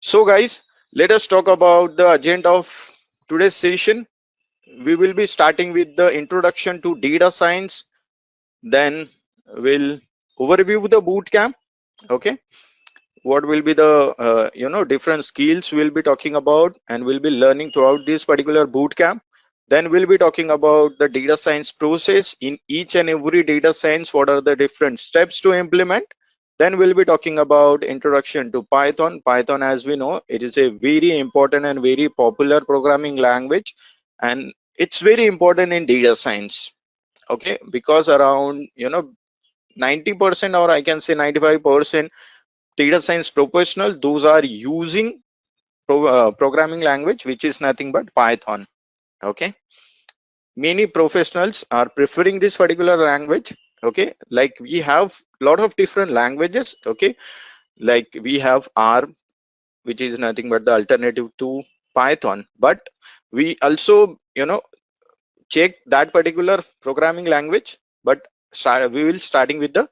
So guys, let us talk about the agenda of today's session. We will be starting with the introduction to data science. Then we'll overview the boot camp. Okay, what will be the different skills we'll be talking about and we'll be learning throughout this particular boot camp. Then we'll be talking about the data science process in each and every data science. What are the different steps to implement? Then we'll be talking about introduction to Python. As we know, it is a very important and very popular programming language, and it's very important in data science. Okay, because around 90%, or I can say 95% data science professional, those are using programming language which is nothing but Python. Okay, many professionals are preferring this particular language. Okay, like we have lot of different languages. Okay, like we have R, which is nothing but the alternative to Python, but we also check that particular programming language, but we will starting with the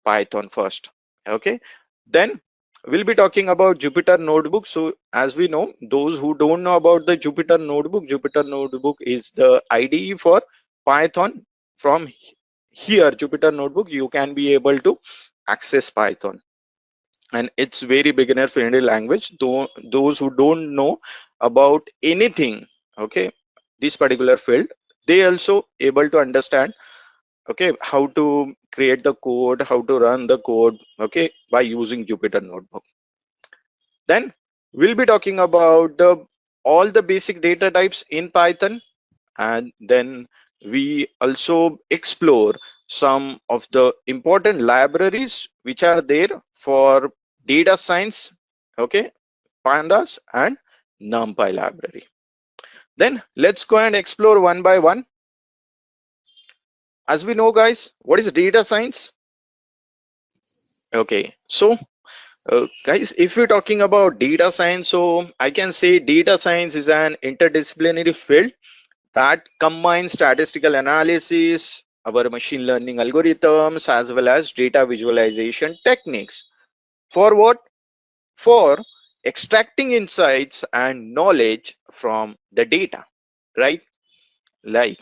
Python first. Okay, then we'll be talking about Jupyter Notebook. So as we know, those who don't know about the Jupyter Notebook is the IDE for Python. From here, Jupyter Notebook, you can be able to access Python, and it's very beginner friendly language. Though those who don't know about anything, okay, this particular field, they also able to understand, okay, how to create the code, how to run the code, okay, by using Jupyter Notebook. Then we'll be talking about the all the basic data types in Python, and then we also explore some of the important libraries which are there for data science. Okay, pandas and NumPy library. Then let's go and explore one by one. As we know, guys, what is data science? Okay, so guys, if you're talking about data science, so I can say data science is an interdisciplinary field that combines statistical analysis, our machine learning algorithms, as well as data visualization techniques. For what? For extracting insights and knowledge from the data, right? Like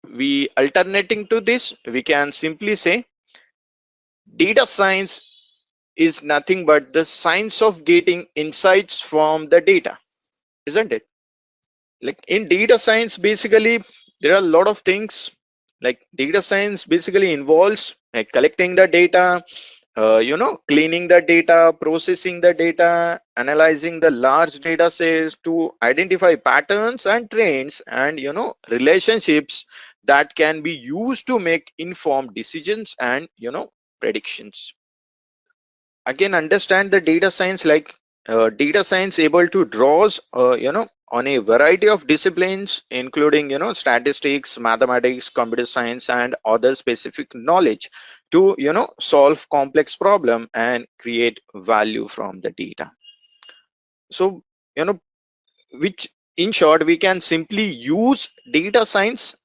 we alternating to this, we can simply say data science is nothing but the science of getting insights from the data, isn't it? Like in data science, basically there are a lot of things. Like data science basically involves like collecting the data, cleaning the data, processing the data, analyzing the large data sets to identify patterns and trends, and relationships that can be used to make informed decisions and predictions. Again, understand the data science, like data science able to draws on a variety of disciplines, including statistics, mathematics, computer science, and other specific knowledge to solve complex problem and create value from the data. So you know which, in short, we can simply use data science,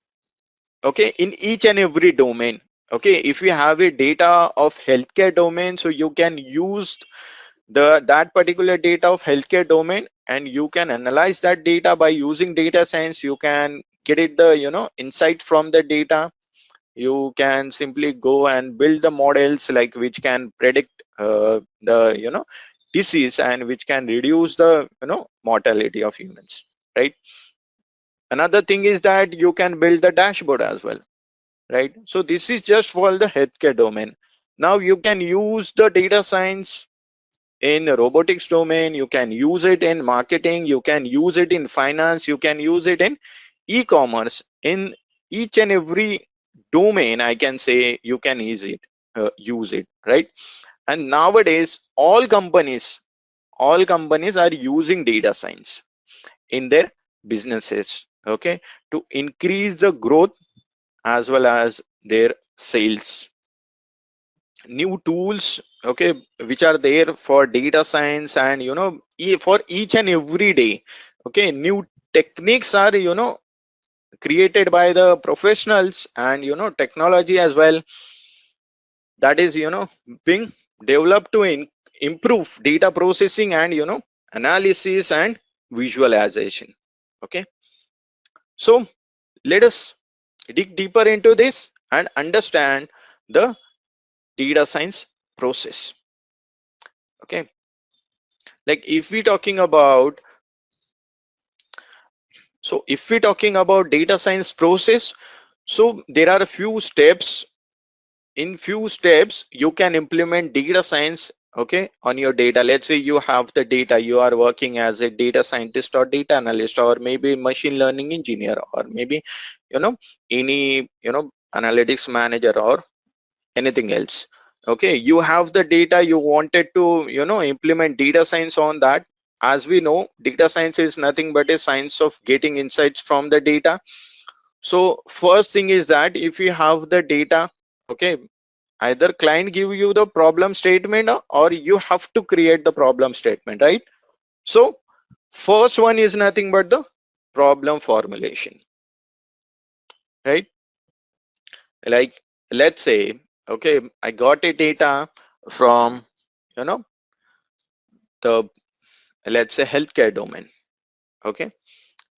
okay, in each and every domain. Okay, if you have a data of healthcare domain, so you can use that particular data of healthcare domain, and you can analyze that data by using data science. You can get it the insight from the data. You can simply go and build the models like which can predict the disease, and which can reduce the mortality of humans, right? Another thing is that you can build the dashboard as well, right? So this is just for the healthcare domain. Now you can use the data science in robotics domain, you can use it in marketing, you can use it in finance, you can use it in e-commerce. In each and every domain, I can say you can use it, right? And nowadays all companies are using data science in their businesses, okay, to increase the growth as well as their sales. New tools, okay, which are there for data science, and for each and every day, okay, new techniques are created by the professionals, and technology as well, that is being developed to improve data processing and analysis and visualization. Okay, so let us dig deeper into this and understand the data science process. Okay, like if we talking about, so if we talking about data science process, so there are a few steps. In few steps you can implement data science, okay, on your data. Let's say you have the data, you are working as a data scientist or data analyst or maybe machine learning engineer or maybe you know any analytics manager or anything else. Okay, you have the data, you wanted to implement data science on that. As we know, data science is nothing but a science of getting insights from the data. So first thing is that if you have the data, okay, either client give you the problem statement or you have to create the problem statement, right? So first one is nothing but the problem formulation, right? Like let's say, okay, I got a data from you know the, let's say, healthcare domain. Okay,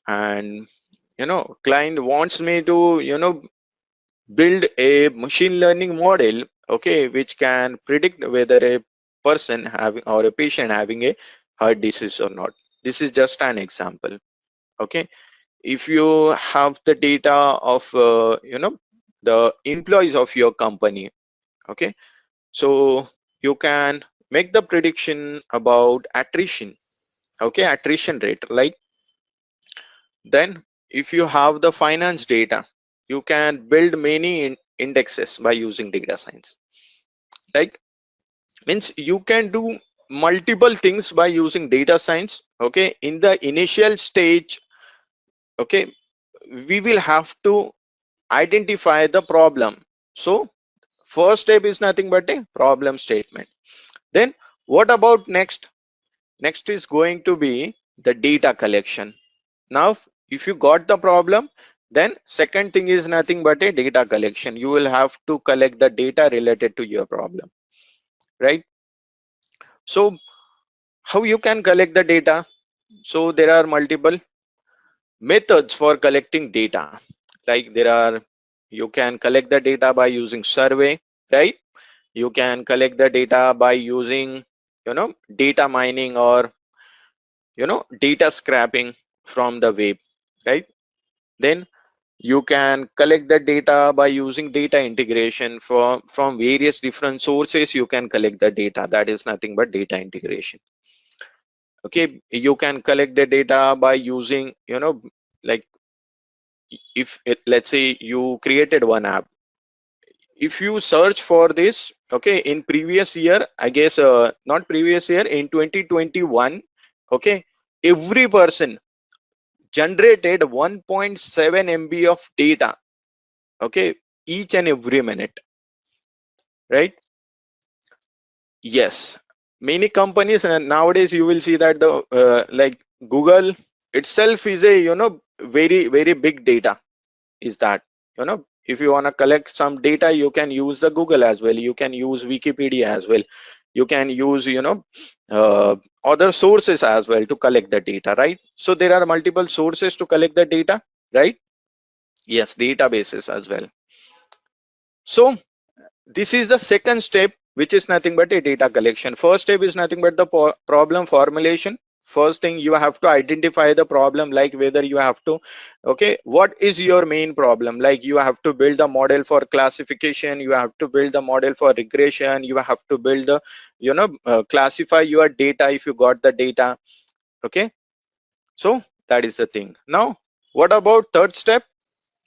and client wants me to build a machine learning model, okay, which can predict whether a person having or a patient having a heart disease or not. This is just an example. Okay, if you have the data of the employees of your company, okay, so you can make the prediction about attrition, okay, attrition rate. Like then if you have the finance data, you can build many indexes by using data science. Like means you can do multiple things by using data science. Okay, in the initial stage, okay, we will have to identify the problem. So first step is nothing but a problem statement. Then what about next? Next is going to be the data collection. Now if you got the problem, then second thing is nothing but a data collection. You will have to collect the data related to your problem, right? So how you can collect the data? So there are multiple methods for collecting data. Like there are, you can collect the data by using survey, right? You can collect the data by using data mining or data scraping from the web, right? Then you can collect the data by using data integration from various different sources. You can collect the data, that is nothing but data integration. Okay, you can collect the data by using like if let's say you created one app. If you search for this, okay, in previous year, I guess not previous year, in 2021, okay, every person generated 1.7 MB of data, okay, each and every minute, right? Yes, many companies, and nowadays you will see that the like Google itself is a very big data. Is that if you want to collect some data, you can use the Google as well, you can use Wikipedia as well, you can use uh, other sources as well to collect the data, right? So there are multiple sources to collect the data, right? Yes, databases as well. So this is the second step, which is nothing but a data collection. First step is nothing but the problem formulation. First thing, you have to identify the problem, like whether you have to, okay, what is your main problem? Like you have to build a model for classification, you have to build a model for regression, you have to build the classify your data if you got the data. Okay, so that is the thing. Now what about third step?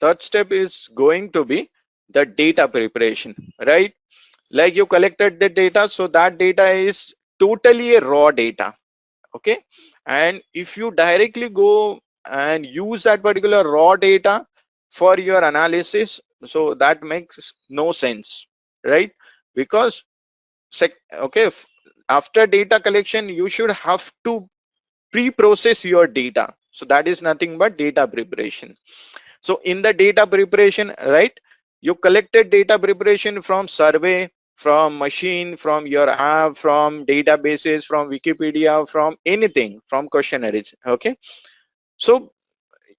Third step is going to be the data preparation, right? Like you collected the data, so that data is totally a raw data. Okay, and if you directly go and use that particular raw data for your analysis, so that makes no sense, right? Because okay, after data collection you should have to pre-process your data, so that is nothing but data preparation. So in the data preparation, right, you collected data preparation from survey, from machine, from your app, from databases, from Wikipedia, from anything, from questionnaires. Okay, so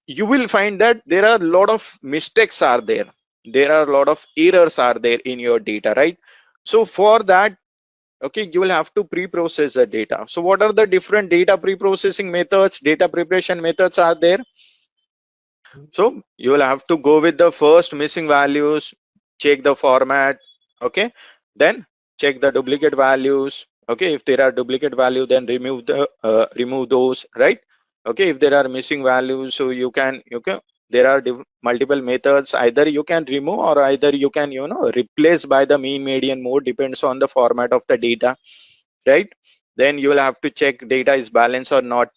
you will find that there are a lot of mistakes are there, there are a lot of errors are there in your data, right? So for that, okay, you will have to pre-process the data. So what are the different data pre-processing methods, data preparation methods are there? So you will have to go with the first missing values, check the format, okay, then check the duplicate values. Okay, if there are duplicate value, then remove those, right? Okay, if there are missing values, so you can there are multiple methods. Either you can remove or either you can replace by the mean median mode, depends on the format of the data, right? Then you will have to check data is balanced or not,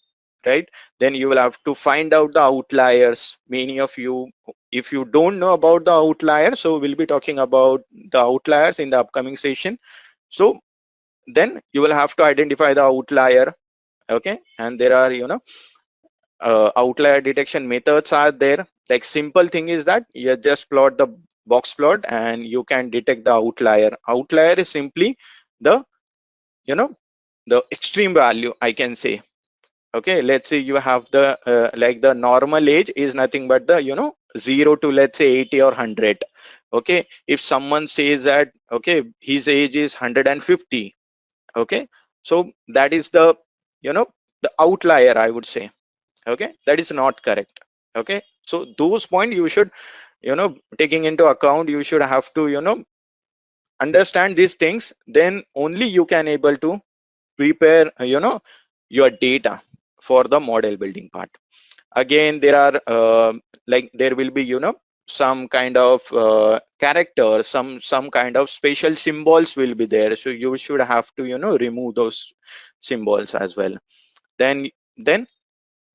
right? Then you will have to find out the outliers. Many of you, if you don't know about the outliers, so we'll be talking about the outliers in the upcoming session. So then you will have to identify the outlier, okay? And there are outlier detection methods are there. Like simple thing is that you just plot the box plot and you can detect the outlier. Outlier is simply the you know the extreme value, I can say. Okay, let's say you have the like the normal age is nothing but the 0 to, let's say, 80 or 100. Okay, if someone says that okay his age is 150, okay, so that is the you know the outlier, I would say. Okay, that is not correct. Okay, so those point you should taking into account, you should have to understand these things, then only you can able to prepare your data for the model building part. Again, there are like there will be some kind of character, some kind of special symbols will be there, so you should have to remove those symbols as well. Then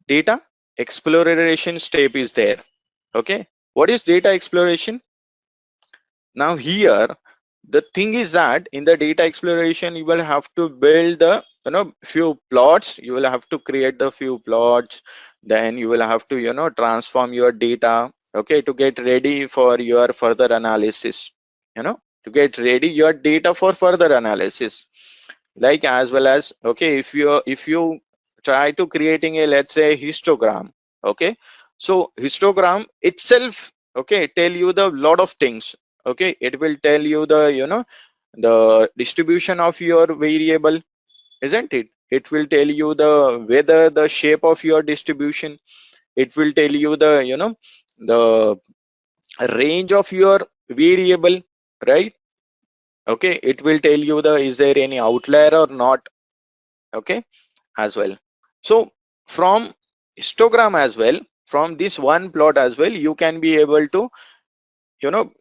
data exploration step is there. Okay, what is data exploration? Now here the thing is that in the data exploration you will have to build the few plots, you will have to create the few plots, then you will have to transform your data, okay, to get ready for your further analysis, to get ready your data for further analysis. Like as well as, okay, if you try to creating a, let's say, histogram, okay, so histogram itself, okay, tell you the lot of things. Okay, it will tell you the the distribution of your variable, isn't it? It will tell you the whether the shape of your distribution, it will tell you the the range of your variable, right? Okay, it will tell you the is there any outlier or not, okay, as well. So from histogram as well, from this one plot as well, you can be able to you know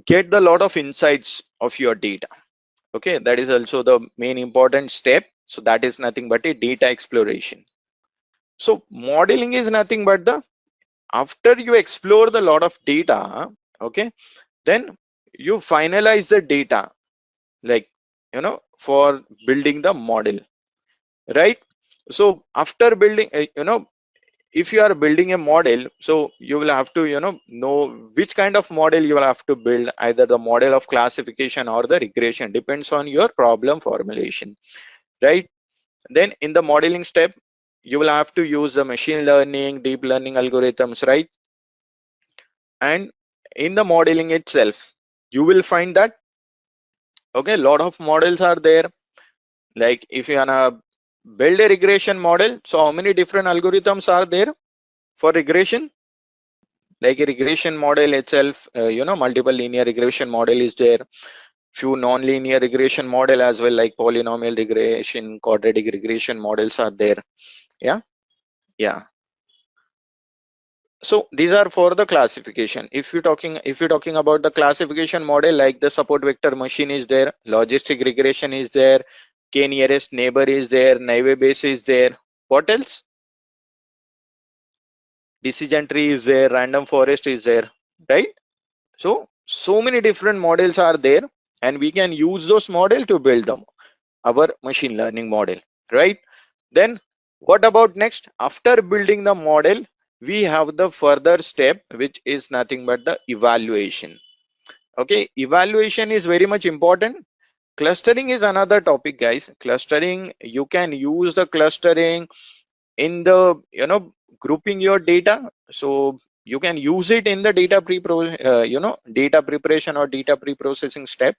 get the lot of insights of your data. Okay, that is also the main important step. So that is nothing but a data exploration. So modeling is nothing but the after you explore the lot of data, okay, then you finalize the data, like for building the model, right? So after building if you are building a model, so you will have to know which kind of model you will have to build, either the model of classification or the regression, depends on your problem formulation, right? Then in the modeling step, you will have to use the machine learning, deep learning algorithms, right? And in the modeling itself, you will find that okay, a lot of models are there. Like if you wanna build a regression model, so how many different algorithms are there for regression? Like a regression model itself, multiple linear regression model is there, few non-linear regression model as well, like polynomial regression, quadratic regression models are there. Yeah, yeah. So these are for the classification. If you're talking about the classification model, like the support vector machine is there, logistic regression is there, k nearest neighbor is there, naive Bayes is there. What else? Decision tree is there, random forest is there, right? So many different models are there, and we can use those model to build them, our machine learning model, right? Then what about next? After building the model, we have the further step, which is nothing but the evaluation. Okay, evaluation is very much important. Clustering is another topic, guys. Clustering, you can use the clustering in the, grouping your data. So you can use it in the data preparation or data pre-processing step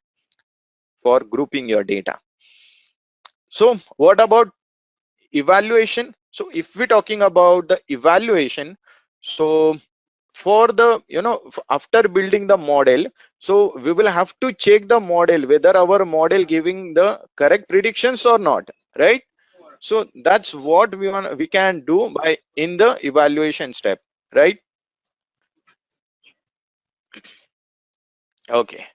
for grouping your data. So what about evaluation? So if we're talking about the evaluation, so for the, after building the model, so we will have to check the model whether our model giving the correct predictions or not, right? So that's what we can do by in the evaluation step, right? Okay.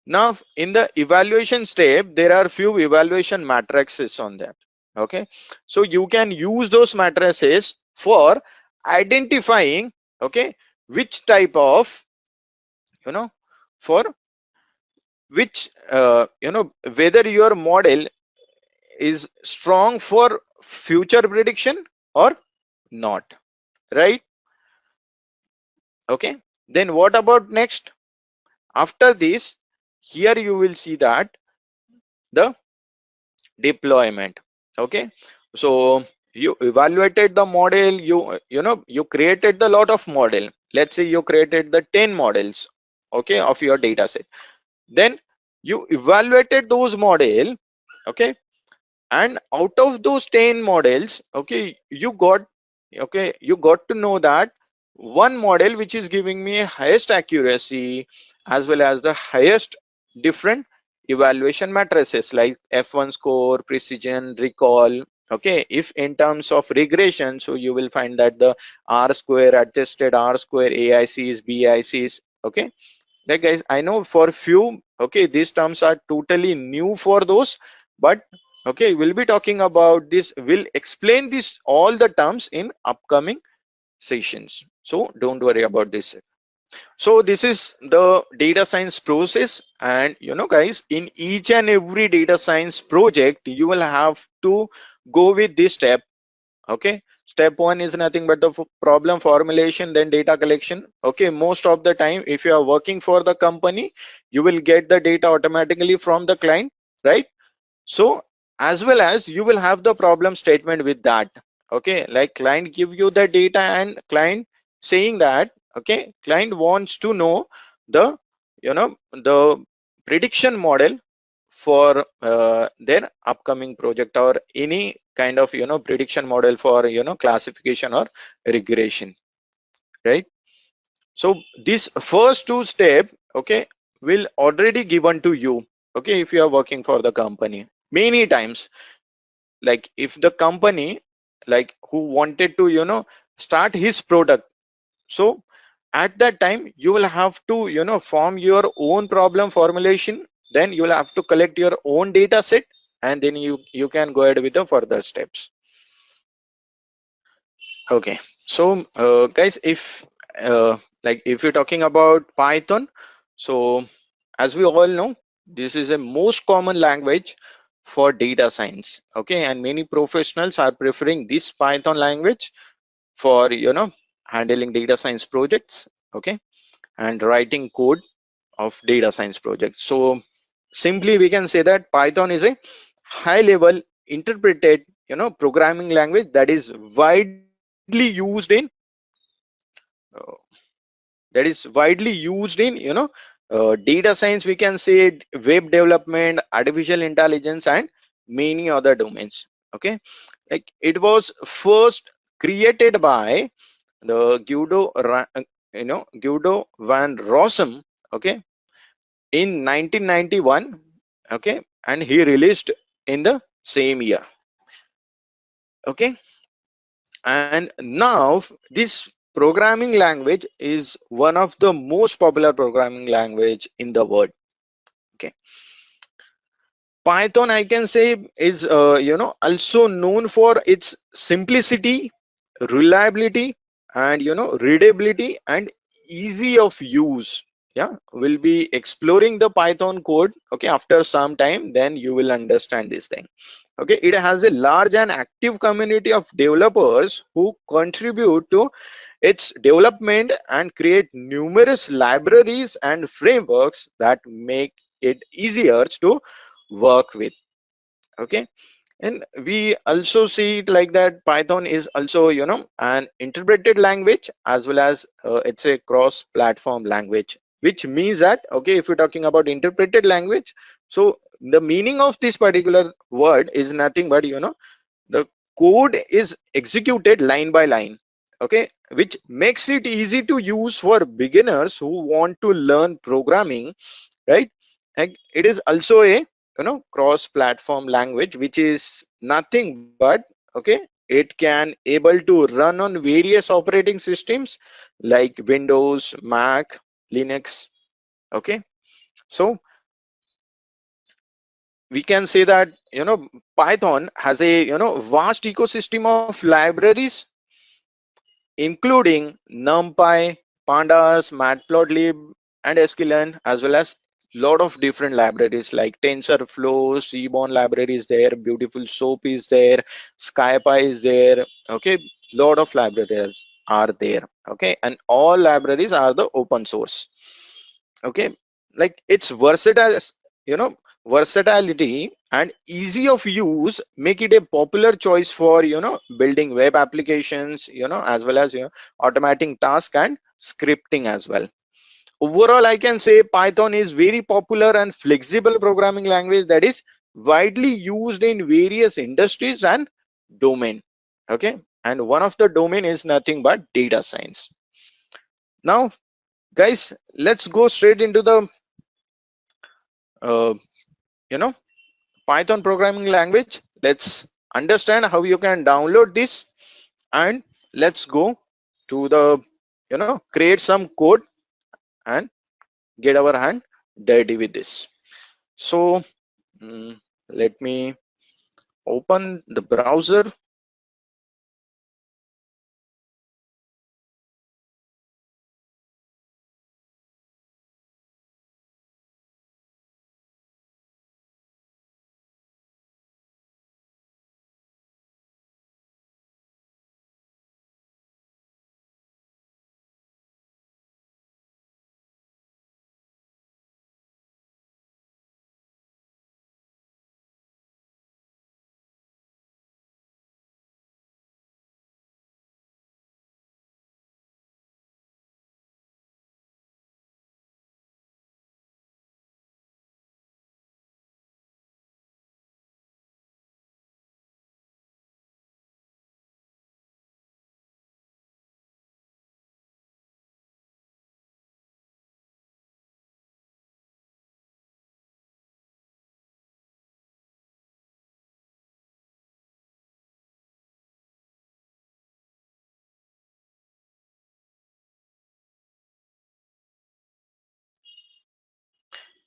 Now in the evaluation step, there are few evaluation matrices on that. Okay. So you can use those matrices for identifying, okay, which type of, you know, for which, whether your model is strong for future prediction or not, right? Okay. Then what about next? After this, here you will see that the deployment. Okay, so you evaluated the model, you created the lot of model. Let's say you created the 10 models, okay, of your data set. Then you evaluated those model, okay, and out of those 10 models, okay, you got to know that one model which is giving me highest accuracy as well as the highest different evaluation matrices like f1 score, precision, recall. Okay, if in terms of regression, so you will find that the r square, adjusted r square, aics, bics. Okay, like guys, I know for few, okay, these terms are totally new for those, but okay, we'll be talking about this, we'll explain this all the terms in upcoming sessions, so don't worry about this. So this is the data science process, and guys, in each and every data science project you will have to go with this step. Okay, step one is nothing but the problem formulation, then data collection. Okay, most of the time if you are working for the company, you will get the data automatically from the client, right? So as well as you will have the problem statement with that. Okay, like client give you the data and client saying that, okay, client wants to know the, the prediction model for their upcoming project or any kind of, prediction model for, classification or regression, right? So this first two step, okay, will already given to you, okay, if you are working for the company many times. Like if the company, like who wanted to, start his product, so at that time you will have to, form your own problem formulation, then you will have to collect your own data set, and then you can go ahead with the further steps. Okay, so guys, if like if you're talking about python, so as we all know, this is a most common language for data science. Okay, and many professionals are preferring this python language for, handling data science projects, okay, and writing code of data science projects. So simply we can say that python is a high level interpreted, programming language that is widely used in, uh, data science, we can say, web development, artificial intelligence, and many other domains. Okay, like it was first created by the Guido van Rossum, okay, in 1991. Okay, and he released in the same year. Okay, and now this programming language is one of the most popular programming language in the world. Okay, python, I can say, is also known for its simplicity, reliability, and readability and easy of use. Yeah, we'll be exploring the python code, okay, after some time, then you will understand this thing. Okay, it has a large and active community of developers who contribute to its development and create numerous libraries and frameworks that make it easier to work with. Okay, and we also see it like that Python is also, an interpreted language, as well as it's a cross platform language, which means that, okay, if you're talking about interpreted language, so the meaning of this particular word is nothing but, the code is executed line by line. Okay, which makes it easy to use for beginners who want to learn programming, right? And it is also a, cross platform language, which is nothing but, okay, it can able to run on various operating systems like Windows, Mac, Linux. Okay, so we can say that, Python has a, vast ecosystem of libraries, including NumPy, Pandas, Matplotlib, and sklearn, as well as lot of different libraries like TensorFlow, Seaborn library is there, Beautiful Soap is there, SkyPy is there. Okay, lot of libraries are there. Okay, and all libraries are the open source. Okay, like it's versatile, you know versatility and easy of use make it a popular choice for, building web applications, as well as, automating task and scripting as well. Overall, I can say Python is very popular and flexible programming language that is widely used in various industries and domain. Okay, and one of the domain is nothing but data science. Now guys, let's go straight into the uh, you know Python programming language. Let's understand how you can download this, and let's go to the, create some code and get our hand dirty with this. So let me open the browser.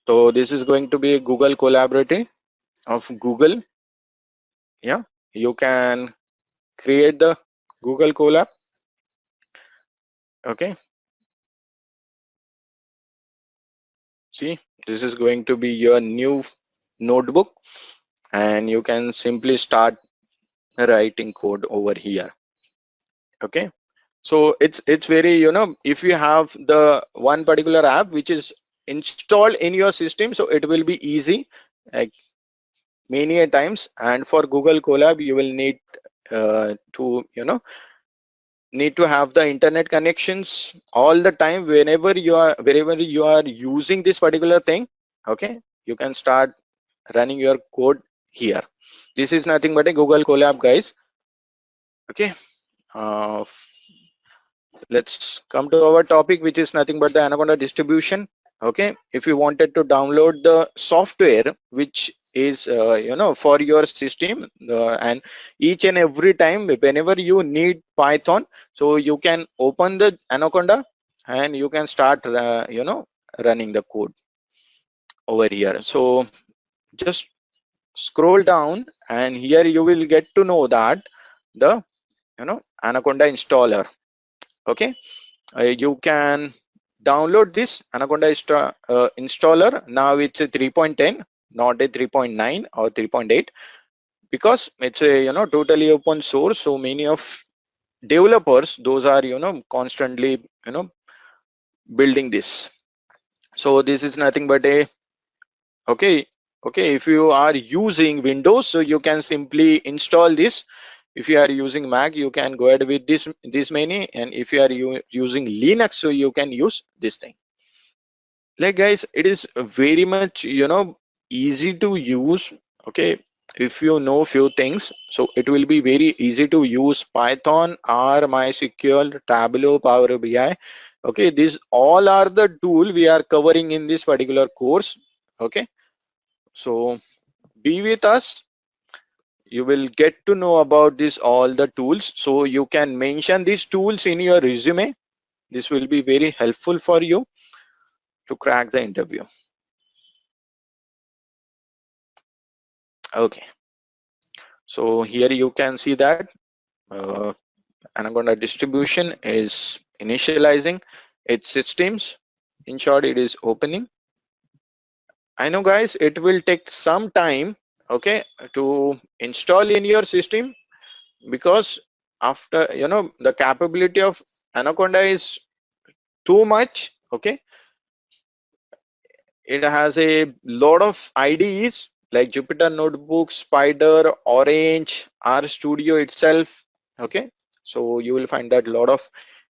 So this is going to be a Google collaborative of Google. Yeah, you can create the Google Colab. Okay, see, this is going to be your new notebook, and you can simply start writing code over here. Okay, so it's very, if you have the one particular app which is installed in your system, so it will be easy, like many a times. And for Google Colab, you will need to, need to have the internet connections all the time, wherever you are using this particular thing. Okay, you can start running your code here. This is nothing but a Google Colab, guys. Okay, uh, let's come to our topic, which is nothing but the Anaconda distribution. Okay, if you wanted to download the software which is, for your system, and each and every time whenever you need Python, so you can open the Anaconda and you can start, running the code over here. So just scroll down, and here you will get to know that the, Anaconda installer. Okay, you can download this Anaconda installer. Now it's a 3.10, not a 3.9 or 3.8, because it's a, totally open source. So many of developers, those are, constantly, building this. So this is nothing but a, okay, Okay, if you are using Windows, so you can simply install this. If you are using Mac, you can go ahead with this many, and if you are using Linux, so you can use this thing. Like guys, it is very much easy to use. Okay, if you know few things, so it will be very easy to use Python, R, MySQL, Tableau, Power BI. Okay, these all are the tool we are covering in this particular course. Okay, so be with us. You will get to know about this all the tools, so you can mention these tools in your resume. This will be very helpful for you to crack the interview. Okay, so here you can see that uh, Anaconda distribution is initializing its systems. In short, it is opening. I know guys, it will take some time, okay, to install in your system, because after the capability of Anaconda is too much. Okay, it has a lot of IDEs like Jupyter Notebook, Spider, Orange, RStudio itself. Okay, so you will find that a lot of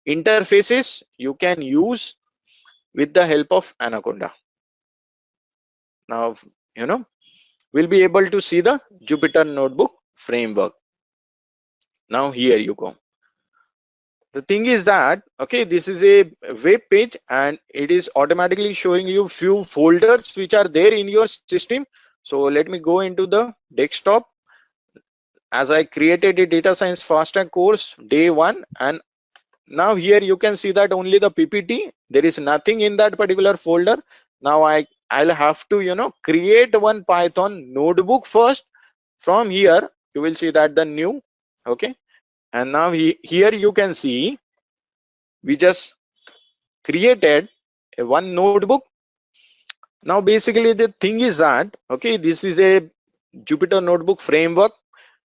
interfaces you can use with the help of Anaconda. Now, we'll be able to see the Jupyter Notebook framework. Now here you go. The thing is that, okay, this is a web page and it is automatically showing you few folders which are there in your system. So let me go into the desktop. As I created a data science fast track course day one, and now here you can see that only the PPT, there is nothing in that particular folder. Now I'll have to create one Python notebook first. From here you will see that the new. Okay, and now here you can see we just created a one notebook. Now basically the thing is that, okay, this is a Jupyter Notebook framework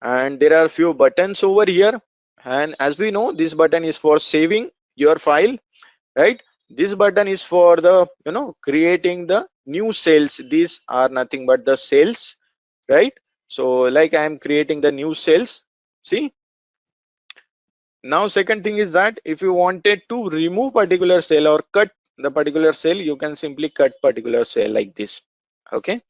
and there are few buttons over here, and as we know, this button is for saving your file, right? This button is for the creating the new cells. These are nothing but the cells, right? So like I am creating the new cells. See, now second thing is that if you wanted to remove particular cell or cut the particular cell, you can simply cut particular cell like this. Okay,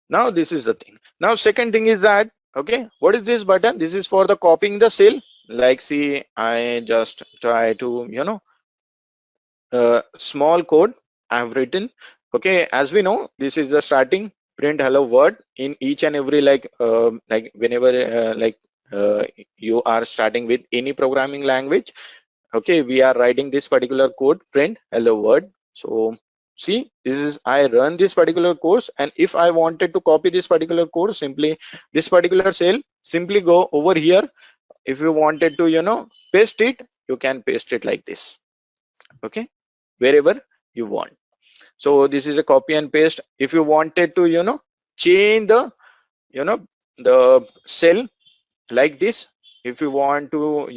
now this is the thing. Now second thing is that, okay, what is this button? This is for the copying the cell. Like, see, I just try to small code I've written. Okay, as we know, this is the starting print hello world in each and every like whenever uh, you are starting with any programming language. Okay, we are writing this particular code print hello world. So see, this is, I run this particular course, and if I wanted to copy this particular course, simply this particular cell, simply go over here. If you wanted to paste it, you can paste it like this. Okay, wherever you want. So this is a copy and paste. If you wanted to change the you know the cell like this, if you want to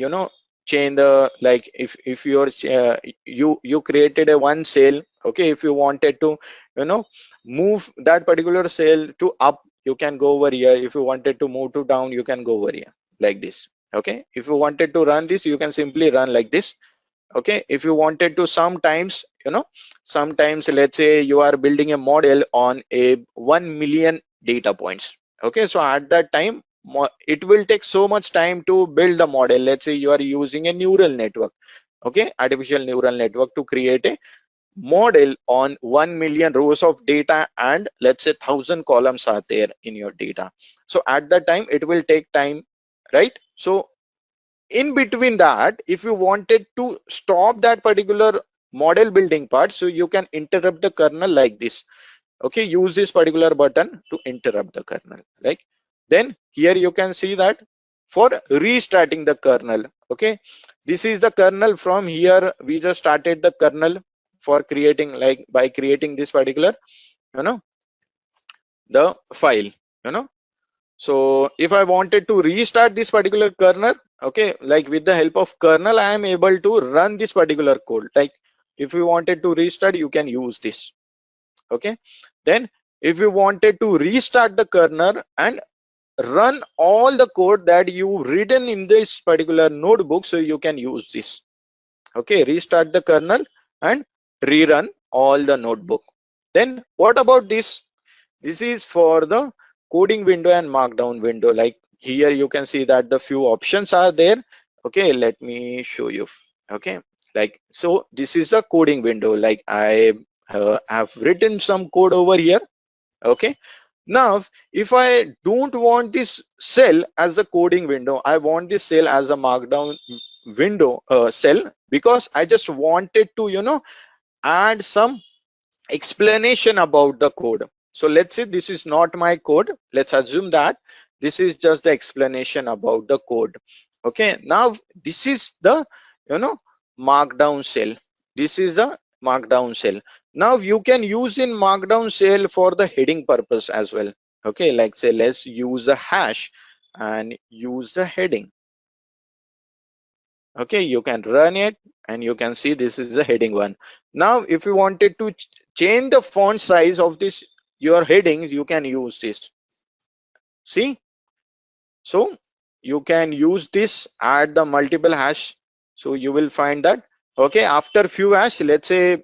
change the, like, if you're you created a one cell. Okay, if you wanted to move that particular cell to up, you can go over here. If you wanted to move to down, you can go over here like this. Okay, if you wanted to run this, you can simply run like this. Okay, if you wanted to sometimes sometimes let's say you are building a model on a 1 million data points. Okay, so at that time it will take so much time to build the model. Let's say you are using a neural network, okay, artificial neural network, to create a model on 1 million rows of data, and let's say 1,000 columns are there in your data. So at that time it will take time, right? So in between that, if you wanted to stop that particular model building part, so you can interrupt the kernel like this. Okay, use this particular button to interrupt the kernel. Like, then here you can see that for restarting the kernel. Okay, this is the kernel. From here we just started the kernel for creating, like, by creating this particular you know the file. So if I wanted to restart this particular kernel, okay, like with the help of kernel, I am able to run this particular code. Like, if you wanted to restart, you can use this. Okay, then if you wanted to restart the kernel and run all the code that you written in this particular notebook, so you can use this. Okay, restart the kernel and rerun all the notebook. Then what about this? This is for the coding window and markdown window. Like here you can see that the few options are there. Okay, let me show you. Okay, like so this is the coding window. Like I have written some code over here. Okay, now if I don't want this cell as the coding window, I want this cell as a markdown window cell, because I just wanted to add some explanation about the code. So let's say this is not my code. Let's assume that this is just the explanation about the code. Okay, now this is the you know markdown cell. This is the markdown cell. Now you can use in markdown cell for the heading purpose as well. Okay, like say let's use a hash and use the heading. Okay, you can run it and you can see this is the heading one. Now if you wanted to change the font size of this your headings, you can use this. See, so you can use this, add the multiple hash. So you will find that okay, after few hash, let's say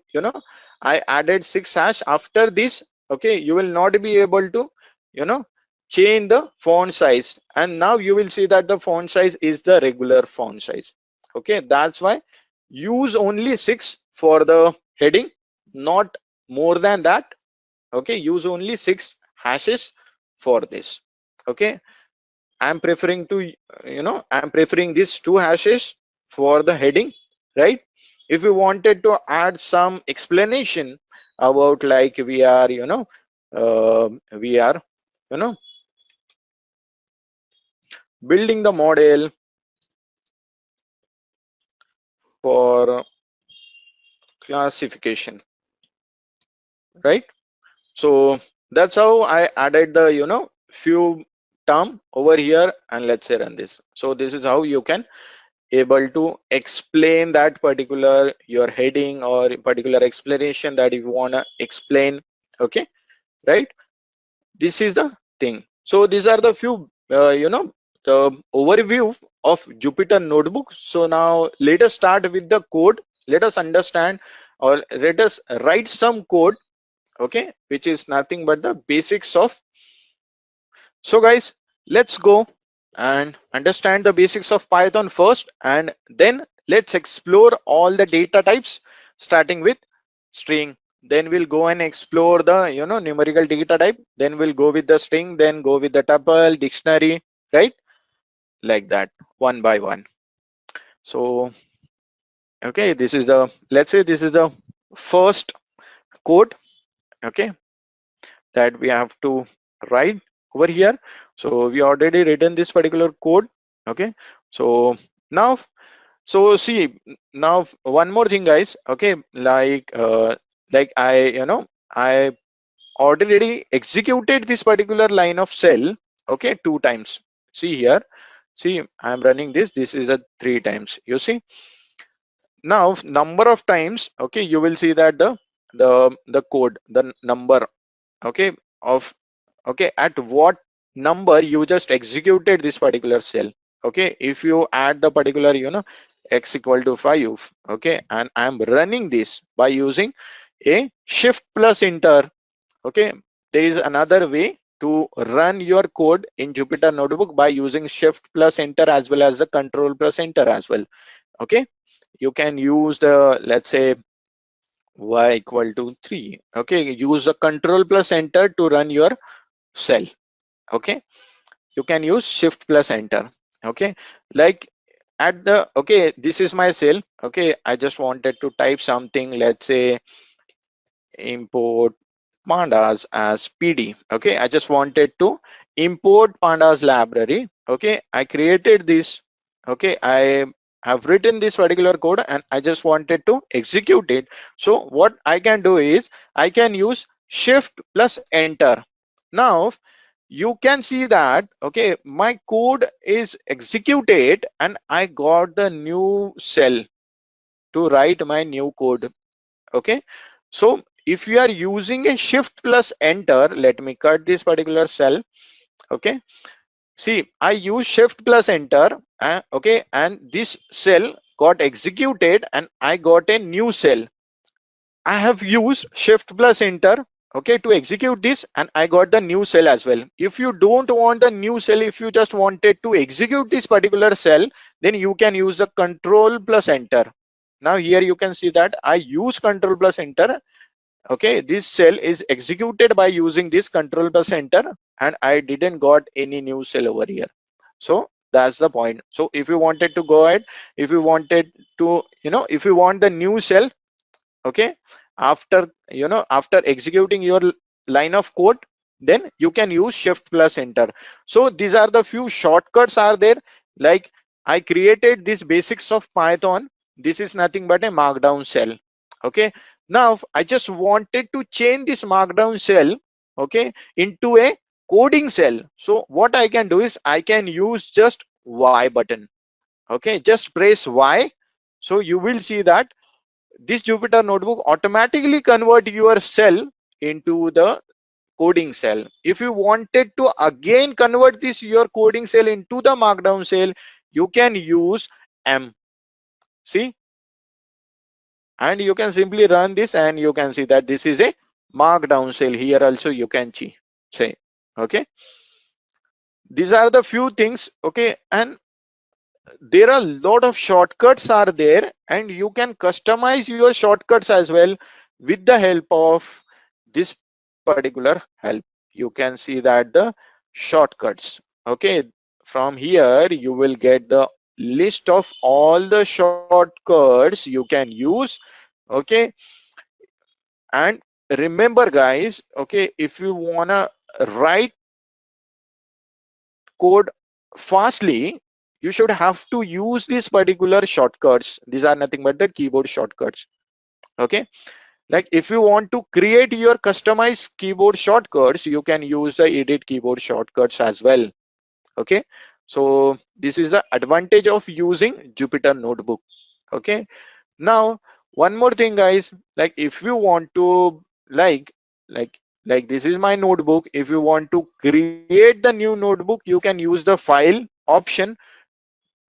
I added 6 hash. After this, okay, you will not be able to you know change the font size, and now you will see that the font size is the regular font size. Okay, that's why use only 6 for the heading, not more than that. Okay, use only 6 hashes for this. Okay, I'm preferring to I'm preferring these 2 hashes for the heading, right? If you wanted to add some explanation about, like, we are we are you know building the model for classification, right? So that's how I added the few term over here, and let's say run this. So this is how you can able to explain that particular your heading or particular explanation that you want to explain. Okay, right? This is the thing. So these are the few the overview of Jupyter notebook. So now let us start with the code. Let us understand, or let us write some code, okay, which is nothing but the basics of. So guys, let's go and understand the basics of Python first, and then let's explore all the data types, starting with string. Then we'll go and explore the numerical data type. Then we'll go with the string, then go with the tuple, dictionary, right? Like that, one by one. So okay, this is the, let's say this is the first code, okay, that we have to write over here. So we already written this particular code. Okay, so now, so see, now one more thing guys. Okay, like I already executed this particular line of cell, okay, 2 times. See here, see, I'm running this is a 3 times, you see. Now number of times, okay, you will see that the code, the number, okay, of, okay, at what number you just executed this particular cell. Okay, if you add the particular x equal to 5, okay, and I'm running this by using a shift plus enter. Okay, there is another way to run your code in Jupyter notebook by using shift plus enter as well as the control plus enter as well. Okay, you can use the, let's say, y equal to 3. Okay, use the control plus enter to run your cell. Okay, you can use shift plus enter. Okay, like at the, okay, this is my cell. Okay, I just wanted to type something, let's say import pandas as pd. Okay, I just wanted to import pandas library. Okay, I created this. Okay, I have written this particular code and I just wanted to execute it. So what I can do is I can use shift plus enter. Now you can see that, okay, my code is executed and I got the new cell to write my new code. Okay, so if you are using a shift plus enter, let me cut this particular cell. Okay, see, I use shift plus enter, okay, and this cell got executed and I got a new cell. I have used shift plus enter, okay, to execute this, and I got the new cell as well. If you don't want the new cell, if you just wanted to execute this particular cell, then you can use the control plus enter. Now here you can see that I use control plus enter. Okay, this cell is executed by using this control plus enter, and I didn't got any new cell over here. So that's the point. So if you wanted to go ahead, if you wanted to, if you want the new cell, okay, after, after executing your line of code, then you can use shift plus enter. So these are the few shortcuts are there. Like, I created this basics of Python. This is nothing but a markdown cell. Okay, now I just wanted to change this markdown cell, okay, into a coding cell. So what I can do is I can use just Y button. Okay, just press Y. So you will see that this Jupyter notebook automatically convert your cell into the coding cell. If you wanted to again convert this your coding cell into the markdown cell, you can use M. See, and you can simply run this and you can see that this is a markdown cell. Here also you can say, okay, these are the few things. Okay, and there are a lot of shortcuts are there, and you can customize your shortcuts as well with the help of this particular help. You can see that the shortcuts, okay, from here you will get the list of all the shortcuts you can use. Okay, and remember guys, okay, if you wanna write code fastly, you should have to use these particular shortcuts. These are nothing but the keyboard shortcuts. Okay, like if you want to create your customized keyboard shortcuts, you can use the edit keyboard shortcuts as well. Okay, so this is the advantage of using Jupyter notebook. Okay, now one more thing guys, like if you want to, like like this is my notebook. If you want to create the new notebook, you can use the file option.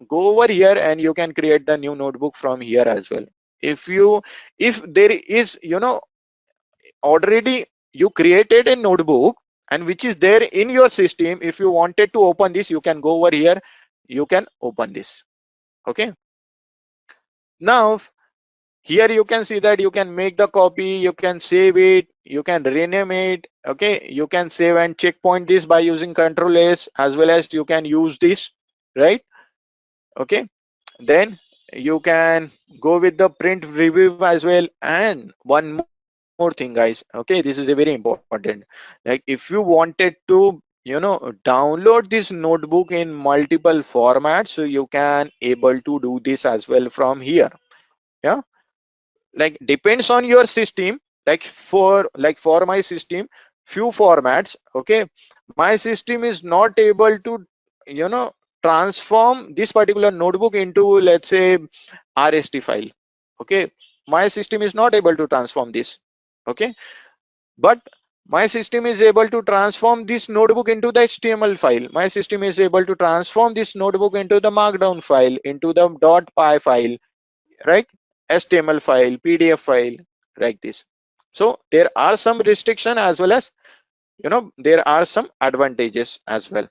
Go over here and you can create the new notebook from here as well. If you, if there is, already you created a notebook and which is there in your system, if you wanted to open this, you can go over here, you can open this. Okay, now here you can see that you can make the copy, you can save it, you can rename it. Okay, you can save and checkpoint this by using Control S, as well as you can use this, right? Okay, then you can go with the print review as well. And one more thing guys, okay, this is a very important. Like if you wanted to, download this notebook in multiple formats, so you can able to do this as well from here. Yeah, like depends on your system. Like for my system, few formats, okay, my system is not able to, you know transform this particular notebook into, let's say, RST file. Okay, my system is not able to transform this. Okay, but my system is able to transform this notebook into the HTML file. My system is able to transform this notebook into the markdown file, into the .py file, right? HTML file, PDF file, like this. So there are some restriction as well as, there are some advantages as well.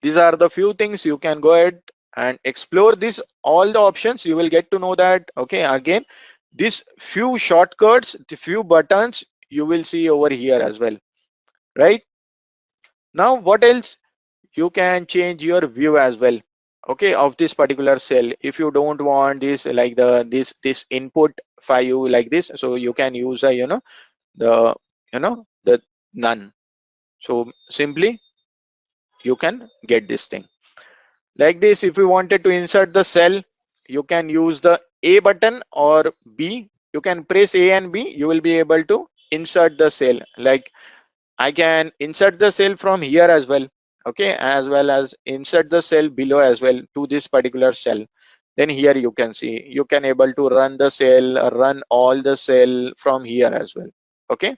These are the few things you can go ahead and explore this, all the options you will get to know that. Okay, again, these few shortcuts, the few buttons you will see over here as well, right? Now what else? You can change your view as well, okay, of this particular cell. If you don't want this, like this input file like this, so you can use a, the, the none. So simply you can get this thing like this. If you wanted to insert the cell, you can use the A button or B. You can press A and B, you will be able to insert the cell. Like I can insert the cell from here as well, okay, as well as insert the cell below as well to this particular cell. Then here you can see, you can able to run the cell, run all the cell from here as well. Okay.